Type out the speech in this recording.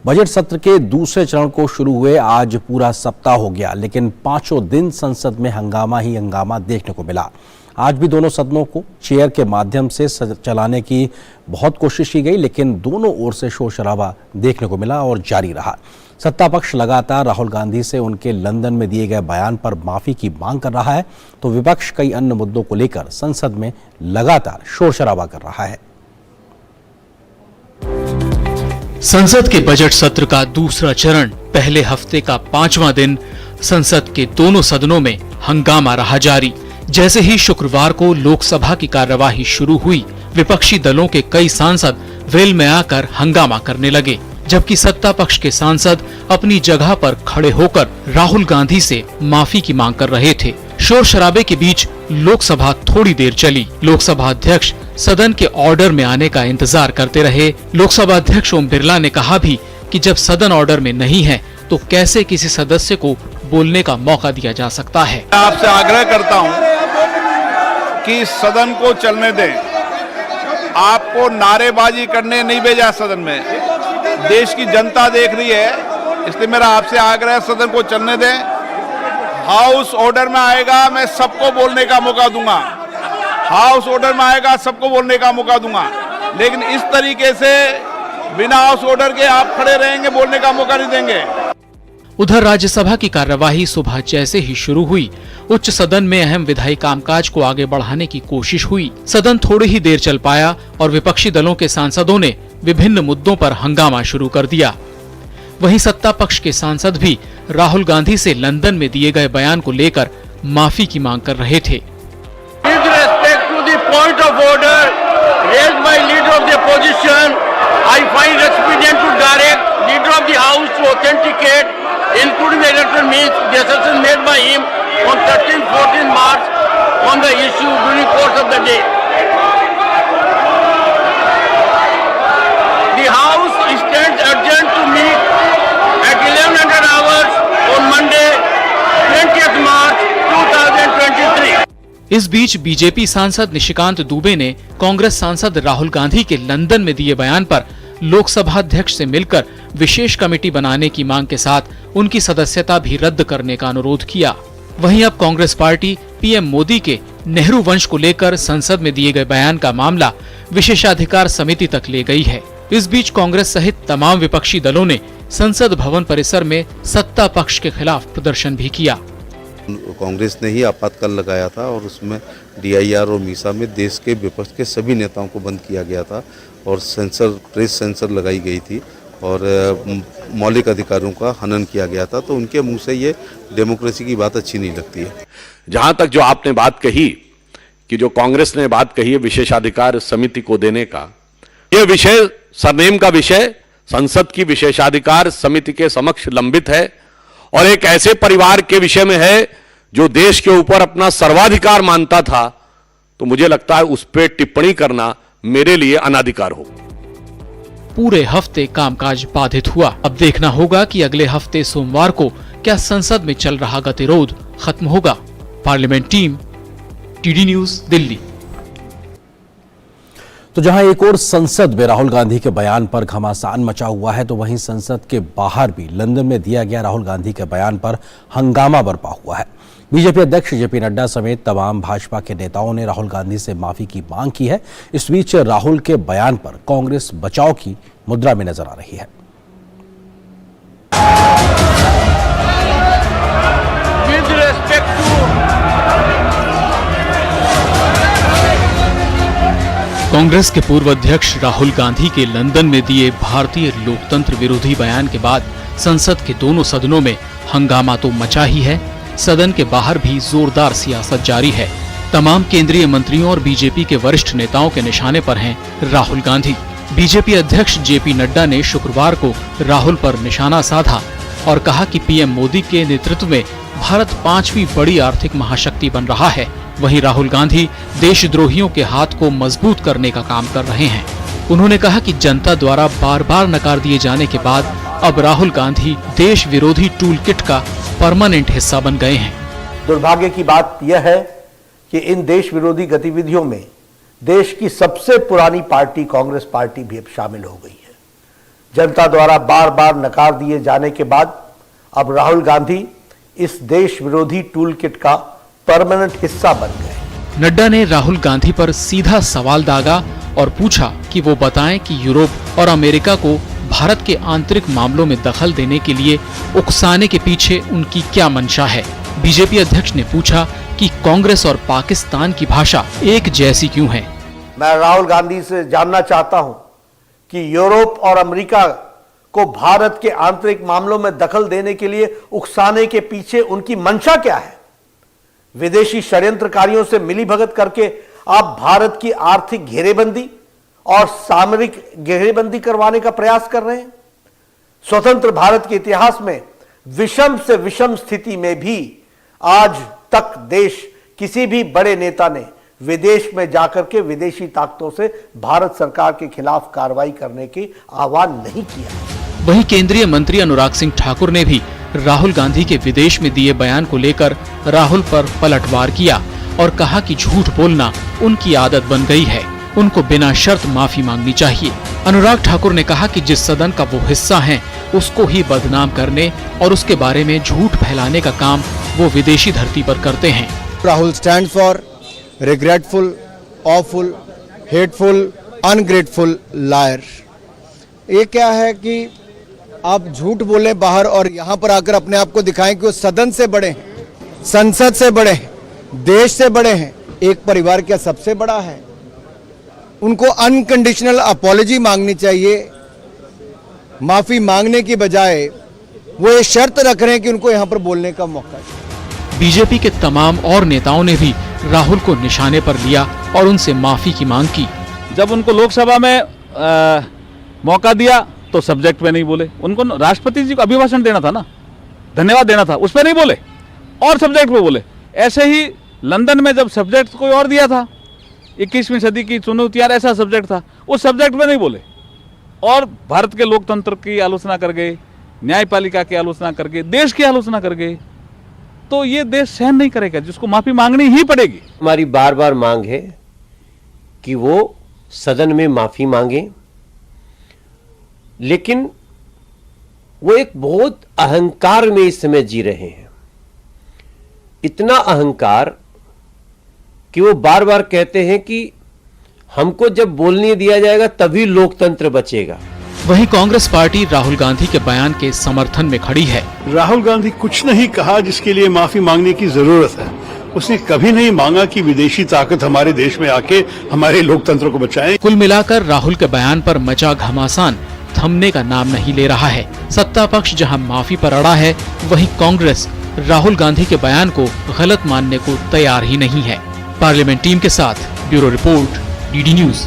Budget सत्र के दूसरे चरण को शुरू हुए आज पूरा सप्ताह हो गया, लेकिन पांचों दिन संसद में हंगामा ही हंगामा देखने को मिला। आज भी दोनों सदनों को चेयर के माध्यम से चलाने की बहुत कोशिश की गई, लेकिन दोनों ओर से शोर शराबा देखने को मिला और जारी रहा। सत्ता पक्ष लगातार राहुल गांधी से उनके लंदन में दिए गए बयान पर माफी की मांग कर रहा है, तो विपक्ष कई अन्य मुद्दों को लेकर संसद में लगातार शोर शराबा कर रहा है। संसद के बजट सत्र का दूसरा चरण पहले हफ्ते का 5वां दिन संसद के दोनों सदनों में हंगामा रहा जारी। जैसे ही शुक्रवार को लोकसभा की कार्यवाही शुरू हुई, विपक्षी दलों के कई सांसद वेल में आकर हंगामा करने लगे, जबकि सत्ता पक्ष के सांसद अपनी जगह पर खड़े होकर राहुल गांधी से माफी की मांग कर रहे थे। शोर शराबे के बीच लोकसभा थोड़ी देर चली। लोकसभा अध्यक्ष सदन के ऑर्डर में आने का इंतजार करते रहे। लोकसभा अध्यक्ष ओम बिरला ने कहा भी कि जब सदन ऑर्डर में नहीं है तो कैसे किसी सदस्य को बोलने का मौका दिया जा सकता है। आपसे आग्रह करता हूं कि सदन को चलने दें। आपको नारेबाजी करने नहीं भेजा सदन में, देश की जनता देख रही है, इसलिए मेरा आपसे आग्रह है सदन को चलने दें। हाउस ऑर्डर में आएगा, मैं सबको बोलने का मौका दूंगा। हाउस ऑर्डर में आएगा, सबको बोलने का मौका दूंगा, लेकिन इस तरीके से बिना हाउस ऑर्डर के आप खड़े रहेंगे, बोलने का मौका नहीं देंगे। उधर राज्यसभा की कार्यवाही सुबह जैसे ही शुरू हुई, उच्च सदन में अहम विधायी कामकाज को आगे बढ़ाने की कोशिश हुई। सदन थोड़ी ही देर चल पाया और विपक्षी दलों के सांसदों ने विभिन्न मुद्दों पर हंगामा शुरू कर दिया। वहीं सत्ता पक्ष के सांसद भी राहुल गांधी से लंदन में दिए गए बयान को लेकर माफी की मांग कर रहे थे। including the electoral means, the assertion made by him on 13-14 March on the issue during course of the day. The House stands adjourned to meet at 1100 hours on Monday, 20th March 2023. इस बीच BJP सांसद निशिकांत दुबे ने कांग्रेस सांसद राहुल गांधी के London में दिए बयान पर लोकसभा अध्यक्ष से मिलकर विशेष कमेटी बनाने की मांग के साथ उनकी सदस्यता भी रद्द करने का अनुरोध किया। वहीं अब कांग्रेस पार्टी पीएम मोदी के नेहरू वंश को लेकर संसद में दिए गए बयान का मामला विशेषाधिकार समिति तक ले गई है। इस बीच कांग्रेस सहित तमाम विपक्षी दलों ने संसद भवन परिसर में सत्ता पक्ष के खिलाफ प्रदर्शन भी किया। कांग्रेस ने ही आपातकाल लगाया था और उसमें डीआईआर और मीसा में देश के विपक्ष के सभी नेताओं को बंद किया गया था और प्रेस सेंसर लगाई गई थी और मौलिक अधिकारों का हनन किया गया था। तो उनके मुंह से ये डेमोक्रेसी की बात अच्छी नहीं लगती है। जहां तक जो आपने बात कही कि जो कांग्रेस ने बात कही है विशेषाधिकार समिति को देने का, यह विषय सरनेम का विषय संसद की विशेषाधिकार समिति के समक्ष लंबित है और एक ऐसे परिवार के विषय में है जो देश के ऊपर अपना सर्वाधिकार मानता था। तो मुझे लगता है उस पर टिप्पणी करना मेरे लिए अनाधिकार हो। पूरे हफ्ते कामकाज बाधित हुआ। अब देखना होगा कि अगले हफ्ते सोमवार को क्या संसद में चल रहा गतिरोध खत्म होगा। Parliament team, TD news, Delhi. तो जहां एक और संसद में राहुल गांधी के बयान पर घमासान मचा हुआ है, तो वहीं संसद के बाहर भी लंदन में दिया गया राहुल गांधी के बयान पर हंगामा बरपा हुआ है। बीजेपी अध्यक्ष जेपी नड्डा समेत तमाम भाजपा के नेताओं ने राहुल गांधी से माफी की मांग की है। इस बीच राहुल के बयान पर कांग्रेस बचाव की मुद्रा में नजर आ रही है। कांग्रेस के पूर्व अध्यक्ष राहुल गांधी के लंदन में दिए भारतीय लोकतंत्र विरोधी बयान के बाद संसद के दोनों सदनों में हंगामा तो मचा ही है, सदन के बाहर भी जोरदार सियासत जारी है। तमाम केंद्रीय मंत्रियों और बीजेपी के वरिष्ठ नेताओं के निशाने पर हैं राहुल गांधी। बीजेपी अध्यक्ष जेपी नड्डा ने शुक्रवार को राहुल पर निशाना साधा और कहा कि पीएम मोदी के नेतृत्व में भारत 5वीं बड़ी आर्थिक महाशक्ति बन रहा है। वहीं राहुल गांधी देशद्रोहियों के हाथ को मजबूत करने का काम कर रहे हैं। उन्होंने कहा कि जनता द्वारा बार बार नकार दिए जाने के बाद अब राहुल गांधी देश विरोधी टूल किट का परमानेंट हिस्सा बन गए हैं। दुर्भाग्य की बात यह है कि इन देश विरोधी गतिविधियों में देश की सबसे पुरानी पार्टी कांग्रेस पार्टी भी अब शामिल हो गई है। जनता द्वारा बार बार नकार दिए जाने के बाद अब राहुल गांधी इस देश विरोधी टूल किट का परमानेंट हिस्सा बन गए। नड्डा ने राहुल गांधी पर सीधा सवाल दागा और पूछा कि वो बताएं कि यूरोप और अमेरिका को भारत के आंतरिक मामलों में दखल देने के लिए उकसाने के पीछे उनकी क्या मंशा है। बीजेपी अध्यक्ष ने पूछा कि कांग्रेस और पाकिस्तान की भाषा एक जैसी क्यों है। मैं राहुल गांधी से जानना चाहता हूं कि यूरोप और अमेरिका को भारत के आंतरिक मामलों में दखल देने के लिए उकसाने के पीछे उनकी मंशा क्या है। विदेशी षड्यंत्रकारियों से मिलीभगत करके आप भारत की आर्थिक घेरेबंदी और सामरिक घेरेबंदी करवाने का प्रयास कर रहे हैं। स्वतंत्र भारत के इतिहास में विषम से विषम स्थिति में भी आज तक देश किसी भी बड़े नेता ने विदेश में जाकर के विदेशी ताकतों से भारत सरकार के खिलाफ कार्रवाई करने की आह्वान नहीं किया। वहीं केंद्रीय मंत्री अनुराग सिंह ठाकुर ने भी राहुल गांधी के विदेश में दिए बयान को लेकर राहुल पर पलटवार किया और कहा कि झूठ बोलना उनकी आदत बन गई है, उनको बिना शर्त माफी मांगनी चाहिए। अनुराग ठाकुर ने कहा कि जिस सदन का वो हिस्सा हैं, उसको ही बदनाम करने और उसके बारे में झूठ फैलाने का काम वो विदेशी धरती पर करते हैं। Rahul stand for regretful, awful, hateful, ungrateful liar. ये क्या है कि आप झूठ बोले बाहर और यहाँ पर आकर अपने आप को दिखाएं कि वो सदन से बड़े हैं, संसद से बड़े हैं, देश से बड़े हैं। एक परिवार क्या सबसे बड़ा है? उनको अनकंडीशनल अपॉलॉजी मांगनी चाहिए। माफी मांगने की बजाय वो ये शर्त रख रहे हैं कि उनको यहाँ पर बोलने का मौका है। बीजेपी के तमाम और नेताओं ने भी राहुल को निशाने पर लिया और उनसे माफी की मांग की। जब उनको लोकसभा में मौका दिया तो सब्जेक्ट पे नहीं बोले। उनको राष्ट्रपति जी को अभिभाषण देना था ना, धन्यवाद देना था, उस पर नहीं बोले और सब्जेक्ट पे बोले। ऐसे ही लंदन में जब सब्जेक्ट कोई और दिया था, 21वीं सदी की चुनौतियां, ऐसा सब्जेक्ट था, उस सब्जेक्ट पे नहीं बोले और भारत के लोकतंत्र की आलोचना कर गए, न्यायपालिका की आलोचना कर गए, देश की आलोचना कर गए। तो ये देश सहन नहीं करेगा, जिसको माफी मांगनी ही पड़ेगी। हमारी बार बार मांग है कि वो सदन में माफी मांगे, लेकिन वो एक बहुत अहंकार में इस समय जी रहे हैं। इतना अहंकार कि वो बार बार कहते हैं कि हमको जब बोलने दिया जाएगा तभी लोकतंत्र बचेगा। वहीं कांग्रेस पार्टी राहुल गांधी के बयान के समर्थन में खड़ी है। राहुल गांधी कुछ नहीं कहा जिसके लिए माफी मांगने की जरूरत है। उसने कभी नहीं मांगा कि विदेशी ताकत हमारे देश में आके हमारे लोकतंत्र को बचाएं। कुल मिलाकर राहुल के बयान पर मचा घमासान थमने का नाम नहीं ले रहा है। सत्ता पक्ष जहां माफी पर अड़ा है, वहीं कांग्रेस राहुल गांधी के बयान को गलत मानने को तैयार ही नहीं है। पार्लियामेंट टीम के साथ ब्यूरो रिपोर्ट, डीडी न्यूज।